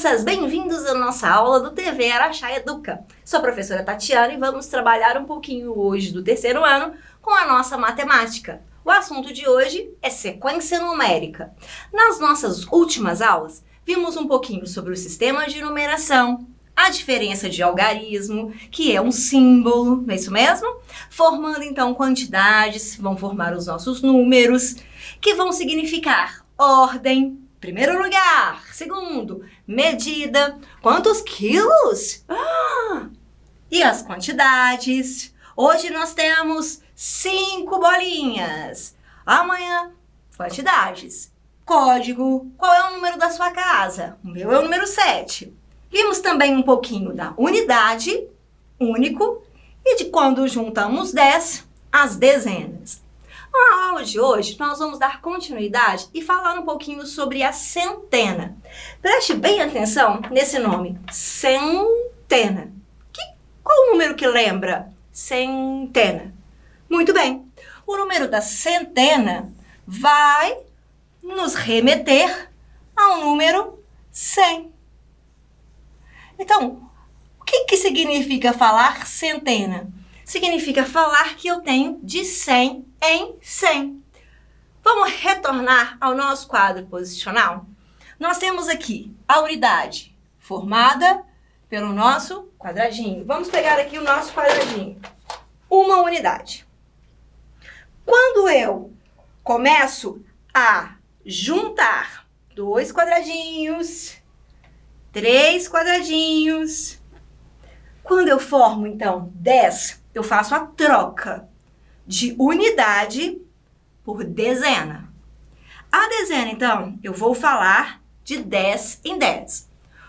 crianças! Bem-vindos à nossa aula do TV Araxá Educa. Sou a professora Tatiana e vamos trabalhar um pouquinho hoje do terceiro ano com a nossa matemática. O assunto de hoje é sequência numérica. Nas nossas últimas aulas, vimos um pouquinho sobre o sistema de numeração, a diferença de algarismo, que é um símbolo, não é isso mesmo? Formando então quantidades, vão formar os nossos números, que vão significar ordem, primeiro lugar. Segundo, medida. Quantos quilos? E as quantidades. Hoje nós temos 5 bolinhas. Amanhã, quantidades. Código. Qual é o número da sua casa? O meu é o número 7. Vimos também um pouquinho da unidade, único, e de quando juntamos 10, as dezenas. Na aula de hoje, nós vamos dar continuidade e falar um pouquinho sobre a centena. Preste bem atenção nesse nome, centena. Qual o número que lembra? Centena. Muito bem. O número da centena vai nos remeter ao número 100. Então, o que significa falar centena? Significa falar que eu tenho de 100 em 100. Vamos retornar ao nosso quadro posicional? Nós temos aqui a unidade formada pelo nosso quadradinho. Vamos pegar aqui o nosso quadradinho. Uma unidade. Quando eu começo a juntar 2 quadradinhos, 3 quadradinhos, quando eu formo, então, 10, eu faço a troca de unidade por dezena. A dezena, então, eu vou falar de 10 em 10.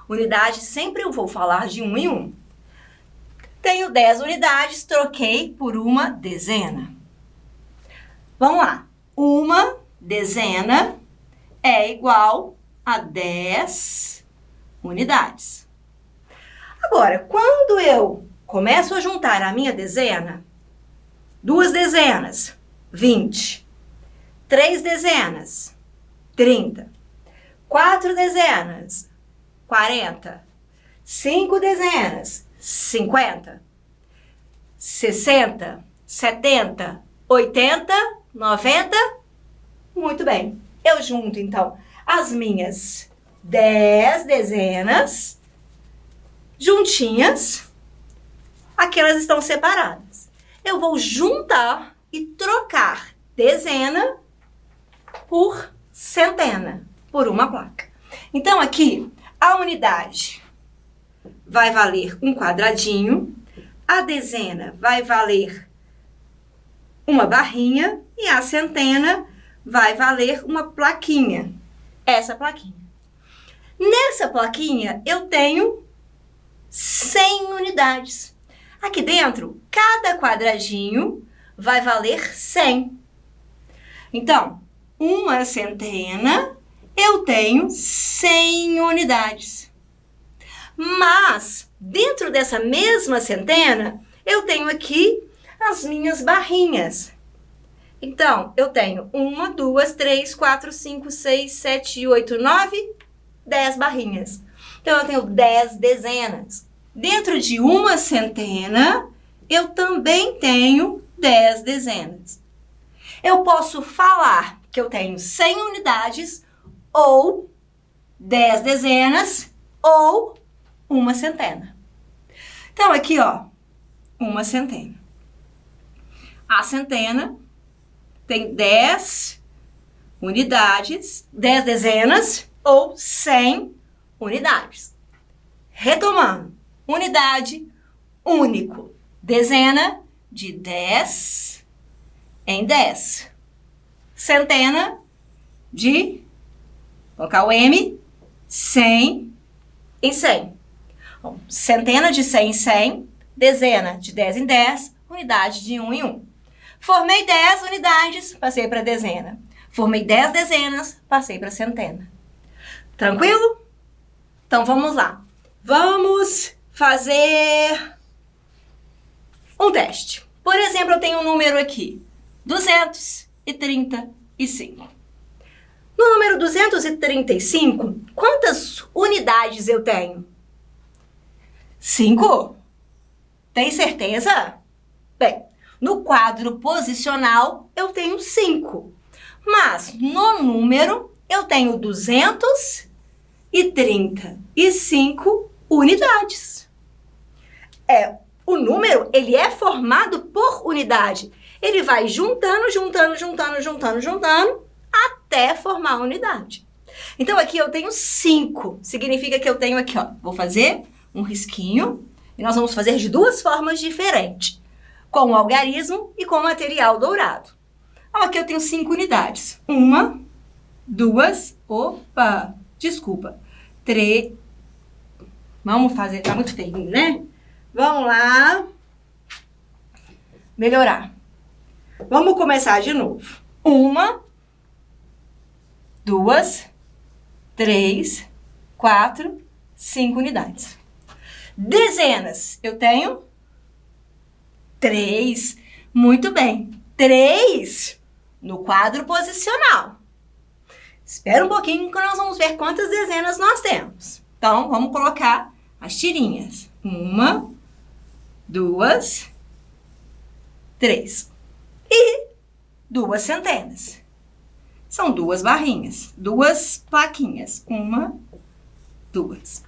Unidade, sempre eu vou falar de 1 em 1. Tenho 10 unidades, troquei por uma dezena. Vamos lá. Uma dezena é igual a 10 unidades. Agora, quando eu começo a juntar a minha dezena, 2 dezenas, 20. 3 dezenas, 30. 4 dezenas, 40. 5 dezenas, 50. 60, 70, 80, 90. Muito bem. Eu junto, então, as minhas 10 dezenas juntinhas, aqui elas estão separadas. Eu vou juntar e trocar dezena por centena, por uma placa. Então, aqui, a unidade vai valer um quadradinho, a dezena vai valer uma barrinha e a centena vai valer uma plaquinha, essa plaquinha. Nessa plaquinha, eu tenho 100 unidades. Aqui dentro, cada quadradinho vai valer 100. Então, uma centena, eu tenho 100 unidades. Mas, dentro dessa mesma centena, eu tenho aqui as minhas barrinhas. Então, eu tenho 1, 2, 3, 4, 5, 6, 7, 8, 9, 10 barrinhas. Então, eu tenho 10 dezenas. Dentro de uma centena, eu também tenho 10 dezenas. Eu posso falar que eu tenho 100 unidades, ou 10 dezenas, ou uma centena. Então, aqui, ó, uma centena. A centena tem 10 unidades, 10 dezenas, ou 100 unidades. Retomando, unidade, único, dezena de 10 em 10. Centena de, colocar o M, 100 em 100. Bom, centena de 100 em 100, dezena de 10 em 10, unidade de 1 em 1. Formei 10 unidades, passei para dezena. Formei 10 dezenas, passei para centena. Tranquilo? Então, vamos lá. Vamos fazer um teste. Por exemplo, eu tenho um número aqui, 235. No número 235, quantas unidades eu tenho? 5? Tem certeza? Bem, no quadro posicional eu tenho 5, mas no número eu tenho 235 unidades. O número, ele é formado por unidade. Ele vai juntando, até formar a unidade. Então, aqui eu tenho 5. Significa que eu tenho aqui, ó. Vou fazer um risquinho. E nós vamos fazer de duas formas diferentes. Com o algarismo e com o material dourado. Então, aqui eu tenho 5 unidades. 1, 2, 3. Vamos fazer, tá muito feio, né? Vamos lá. Melhorar. Vamos começar de novo. 1, 2, 3, 4, 5 unidades. Dezenas. Eu tenho 3. Muito bem. 3 no quadro posicional. Espera um pouquinho que nós vamos ver quantas dezenas nós temos. Então, vamos colocar as tirinhas. 1, 2, 3. E 2 centenas. São 2 barrinhas, 2 plaquinhas. 1, 2.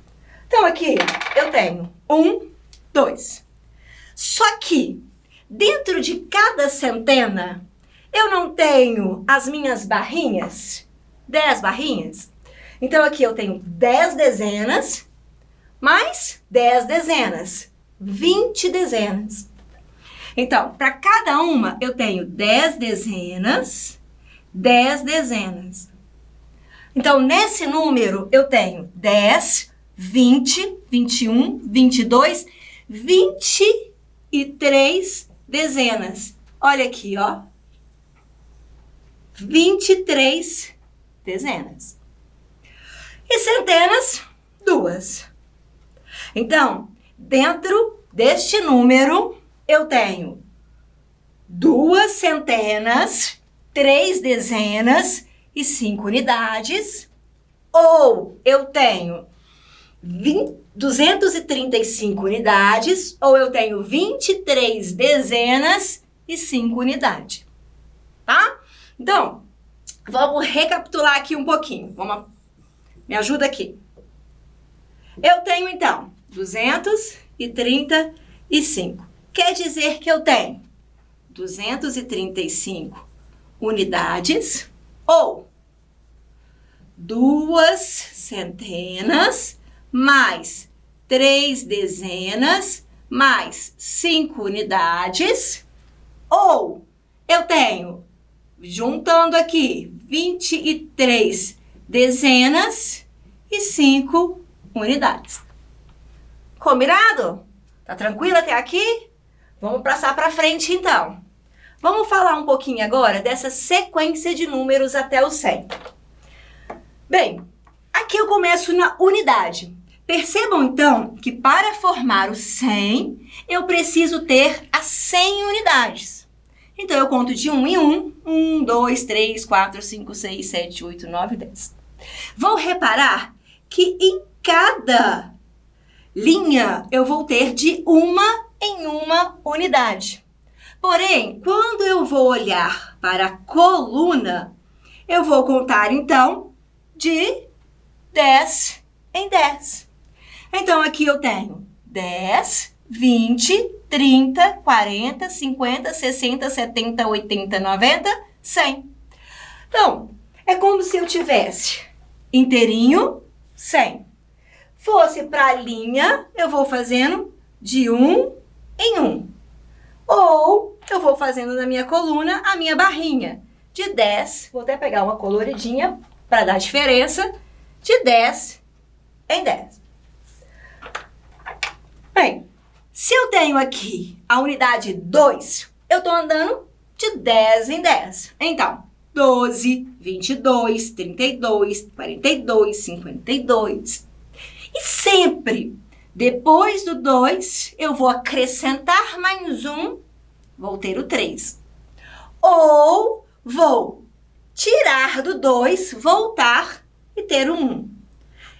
Então, aqui eu tenho 1, 2. Só que, dentro de cada centena, eu não tenho as minhas barrinhas? 10 barrinhas? Então, aqui eu tenho 10 dezenas, mais 10 dezenas. 20 dezenas. Então, para cada uma, eu tenho 10 dezenas, 10 dezenas. Então, nesse número, eu tenho 10, 20, 21, 22, 23 dezenas. Olha aqui, ó. 23 dezenas. E centenas, 2. Então, dentro deste número, eu tenho 2 centenas, 3 dezenas e 5 unidades. Ou eu tenho 235 unidades, ou eu tenho 23 dezenas e 5 unidades. Tá? Então, vamos recapitular aqui um pouquinho. Me ajuda aqui. Eu tenho, então, 235. Quer dizer que eu tenho 235 unidades ou 2 centenas mais 3 dezenas mais 5 unidades, ou eu tenho, juntando aqui, 23 dezenas e 5 unidades. Combinado? Tá tranquilo até aqui? Vamos passar para frente, então. Vamos falar um pouquinho agora dessa sequência de números até o 100. Bem, aqui eu começo na unidade. Percebam, então, que para formar o 100, eu preciso ter as 100 unidades. Então, eu conto de 1 em 1. 1, 2, 3, 4, 5, 6, 7, 8, 9, 10. Vão reparar que em cada linha eu vou ter de uma em uma unidade. Porém, quando eu vou olhar para a coluna, eu vou contar, então, de 10 em 10. Então, aqui eu tenho 10, 20, 30, 40, 50, 60, 70, 80, 90, 100. Então, é como se eu tivesse inteirinho, 100. Fosse para a linha, eu vou fazendo de 1 em 1. Ou eu vou fazendo na minha coluna a minha barrinha de 10. Vou até pegar uma coloridinha para dar diferença. De 10 em 10. Bem, se eu tenho aqui a unidade 2, eu estou andando de 10 em 10. Então, 12, 22, 32, 42, 52. E sempre, depois do 2, eu vou acrescentar mais um, vou ter o 3. Ou vou tirar do 2, voltar e ter um 1.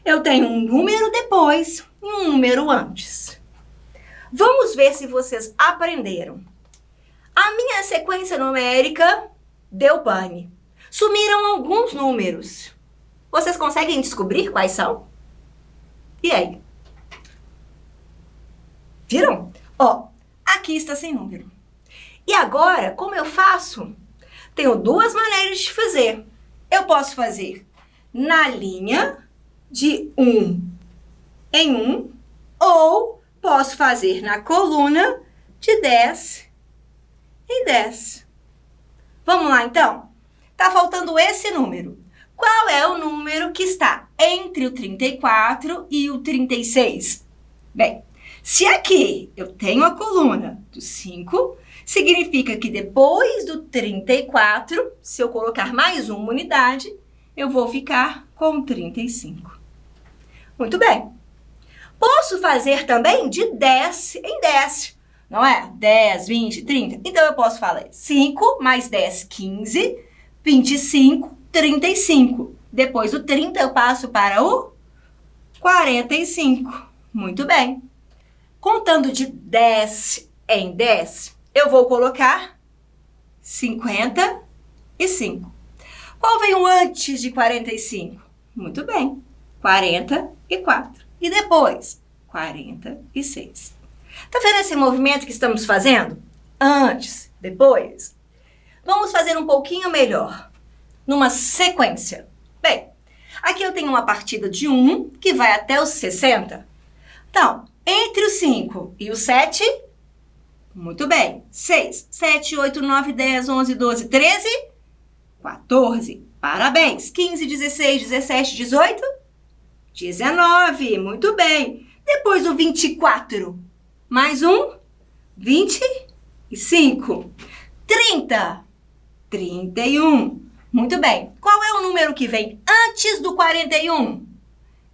Eu tenho um número depois e um número antes. Vamos ver se vocês aprenderam. A minha sequência numérica deu pane. Sumiram alguns números. Vocês conseguem descobrir quais são? E aí? Viram? Ó, aqui está sem número. E agora, como eu faço? Tenho duas maneiras de fazer. Eu posso fazer na linha de 1 em 1, ou posso fazer na coluna de 10 em 10. Vamos lá, então? Tá faltando esse número. Qual é o número que está entre o 34 e o 36? Bem, se aqui eu tenho a coluna do 5, significa que depois do 34, se eu colocar mais uma unidade, eu vou ficar com 35. Muito bem. Posso fazer também de 10 em 10, não é? 10, 20, 30. Então, eu posso falar 5 mais 10, 15, 25, 35. Depois do 30, eu passo para o 45. Muito bem. Contando de 10 em 10, eu vou colocar 55. Qual veio antes de 45? Muito bem, 44. E depois? 46. Tá vendo esse movimento que estamos fazendo? Antes, depois. Vamos fazer um pouquinho melhor, numa sequência. Bem, aqui eu tenho uma partida de 1 que vai até os 60. Então, entre o 5 e o 7, muito bem. 6, 7, 8, 9, 10, 11, 12, 13, 14. Parabéns. 15, 16, 17, 18, 19. Muito bem. Depois o 24. Mais um. 25. 30. 31. Muito bem. Qual é o número que vem antes do 41?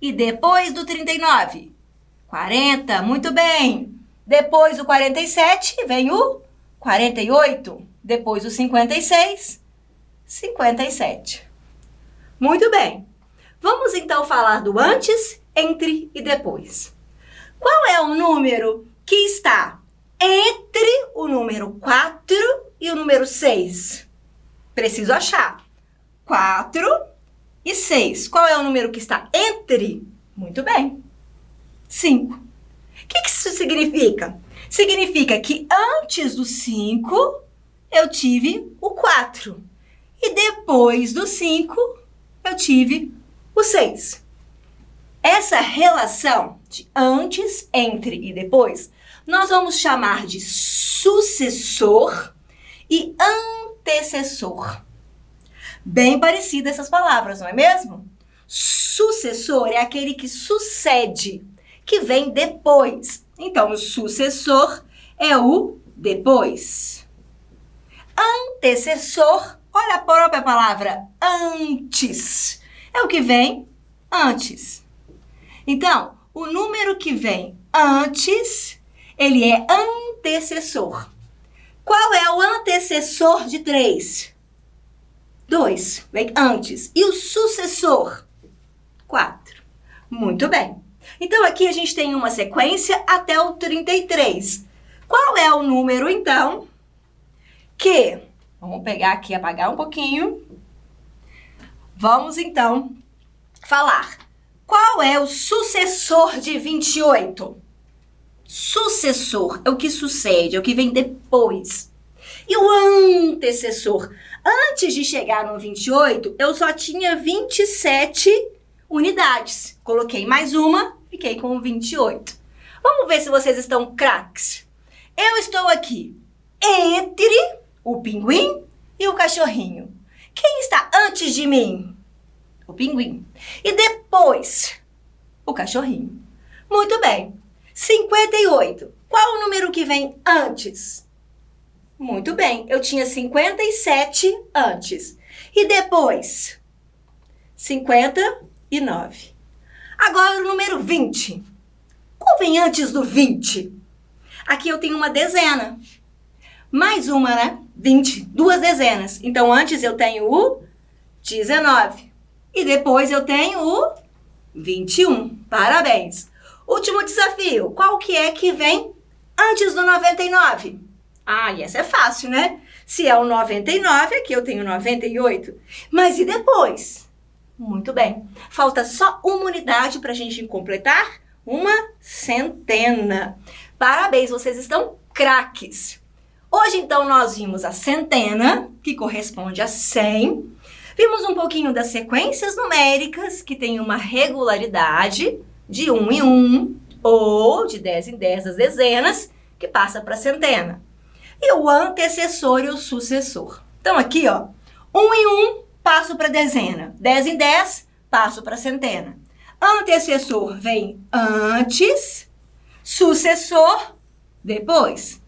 E depois do 39? 40. Muito bem. Depois do 47 vem o 48. Depois do 56, 57. Muito bem. Vamos então falar do antes, entre e depois. Qual é o número que está entre o número 4 e o número 6? Preciso achar. 4 e 6. Qual é o número que está entre? Muito bem. 5. O que isso significa? Significa que antes do 5, eu tive o 4. E depois do 5, eu tive o 6. Essa relação de antes, entre e depois, nós vamos chamar de sucessor e antecessor. Bem parecidas essas palavras, não é mesmo? Sucessor é aquele que sucede, que vem depois. Então, o sucessor é o depois. Antecessor, olha a própria palavra antes. É o que vem antes. Então, o número que vem antes, ele é antecessor. Qual é o antecessor de 3? 2, vem antes. E o sucessor? 4. Muito bem. Então, aqui a gente tem uma sequência até o 33. Qual é o número, então, que... Vamos pegar aqui, apagar um pouquinho. Vamos, então, falar. Qual é o sucessor de 28? Sucessor é o que sucede, é o que vem depois. E o antecessor? Antes de chegar no 28, eu só tinha 27 unidades. Coloquei mais uma, fiquei com 28. Vamos ver se vocês estão craques. Eu estou aqui entre o pinguim e o cachorrinho. Quem está antes de mim? O pinguim. E depois, o cachorrinho. Muito bem. 58. Qual o número que vem antes? Muito bem. Eu tinha 57 antes. E depois? 59. Agora o número 20. Qual vem antes do 20? Aqui eu tenho uma dezena. Mais uma, né? 20. Duas dezenas. Então, antes eu tenho o 19. E depois eu tenho o 21. Parabéns! Último desafio. Qual que é que vem antes do 99? Ah, e essa é fácil, né? Se é o 99, aqui eu tenho 98. Mas e depois? Muito bem. Falta só uma unidade para a gente completar uma centena. Parabéns, vocês estão craques! Hoje, então, nós vimos a centena, que corresponde a 100. Vimos um pouquinho das sequências numéricas, que tem uma regularidade de 1 em 1, ou de 10 em 10 das dezenas, que passa para a centena. E o antecessor e o sucessor. Então, aqui, ó, 1 em 1, passo para a dezena. 10 em 10, passo para a centena. Antecessor vem antes, sucessor depois.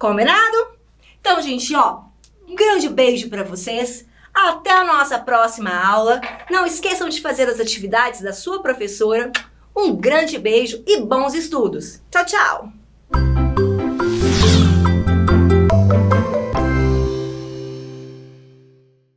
Combinado? Então, gente, ó, um grande beijo para vocês. Até a nossa próxima aula. Não esqueçam de fazer as atividades da sua professora. Um grande beijo e bons estudos. Tchau, tchau!